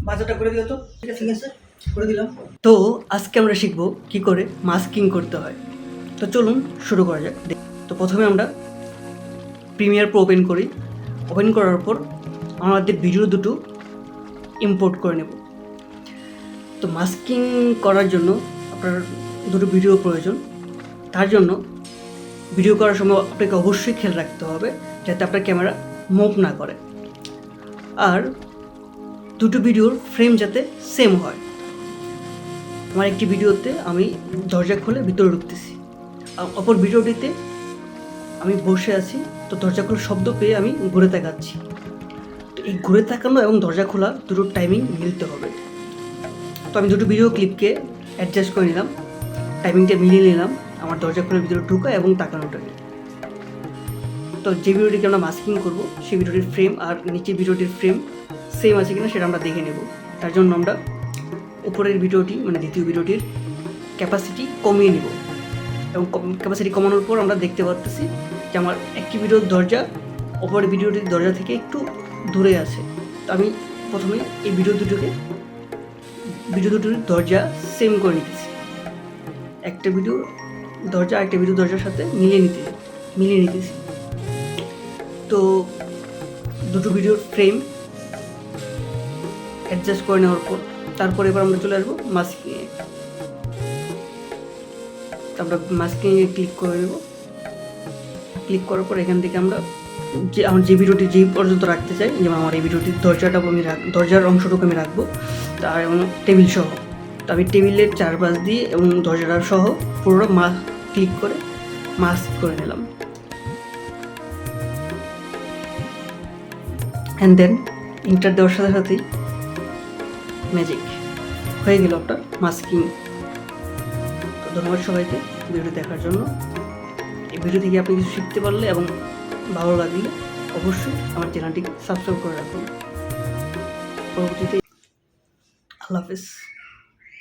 বাজারটা করে দিও তো। ঠিক আছে, করে দিলাম। তো আজকে আমরা শিখবো কি করে মাস্কিং করতে হয়। তো চলুন শুরু করা যাক। তো প্রথমে আমরা প্রিমিয়ার প্রো ওপেন করি। ওপেন করার পর আমাদের ভিডিও দুটো ইম্পোর্ট করে নেব। তো মাস্কিং করার জন্য আপনার দুটো ভিডিও প্রয়োজন। তার জন্য ভিডিও করার সময় আপনাকে অবশ্যই খেয়াল রাখতে হবে যাতে আপনার ক্যামেরা মুভ না করে, আর দুটো ভিডিওর ফ্রেম যাতে সেম হয়। আমার একটি ভিডিওতে আমি দরজা খুলে ভিতরে ঢুকতেছি, অপর ভিডিওটিতে আমি বসে আছি, তো দরজা খোলার শব্দ পেয়ে আমি ঘুরে তাকাচ্ছি। তো এই ঘুরে তাকানো এবং দরজা খোলা দুটোর টাইমিং মিলতে হবে। তো আমি দুটো ভিডিও ক্লিপকে অ্যাডজাস্ট করে নিলাম, টাইমিংটা মিলিয়ে নিলাম আমার দরজা খোলার ভিতরে ঢুকা এবং তাকানোটাকে। তো যে ভিডিওটিকে আমরা মাস্কিং করব সেই ভিডিওটির ফ্রেম আর নিচের ভিডিওটির ফ্রেম সেম আছে কিনা সেটা আমরা দেখে নেব। তার জন্য আমরা উপরের ভিডিওটি মানে দ্বিতীয় ভিডিওটির ক্যাপাসিটি কমিয়ে নেব, এবং ক্যাপাসিটি কমানোর পর আমরা দেখতে পাচ্ছি যে আমার একটি ভিডিওর দরজা অপরের ভিডিওটির দরজা থেকে একটু দূরে আছে। তো আমি প্রথমে এই ভিডিও দুটোর দরজা সেম করে নিতেছি, একটা ভিডিও দরজা আরেকটা ভিডিও দরজার সাথে মিলিয়ে নিতেছি। তো দুটো ভিডিওর ফ্রেম অ্যাডজাস্ট করে নেওয়ার পর তারপর এবার আমরা চলে আসবো মাস্কিংয়ে। আমরা মাস্কিংয়ে ক্লিক করে নেব। ক্লিক করার পর এখান থেকে আমরা আমার যে ভিডিওটি যে পর্যন্ত রাখতে চাই, যেমন আমার এই ভিডিওটির দরজাটাও আমি দরজার অংশটুকু আমি রাখবো, তার এবং টেবিল সহ। তো আমি টেবিলের চারপাশ দিয়ে এবং দরজাটা সহ পুরো ক্লিক করে মাস্ক করে নিলাম। অ্যান্ড দেন ইন্টার দেওয়ার সাথে সাথেই ম্যাজিক হয়ে গেল আপনার মাস্কিং। তো ধন্যবাদ সবাইকে ভিডিওটি দেখার জন্য। এই ভিডিও থেকে আপনি কিছু শিখতে পারলে এবং ভালো লাগলে অবশ্যই আমার চ্যানেলটিকে সাবস্ক্রাইব করে রাখুন। পরবর্তীতে আল্লাহ হাফেজ।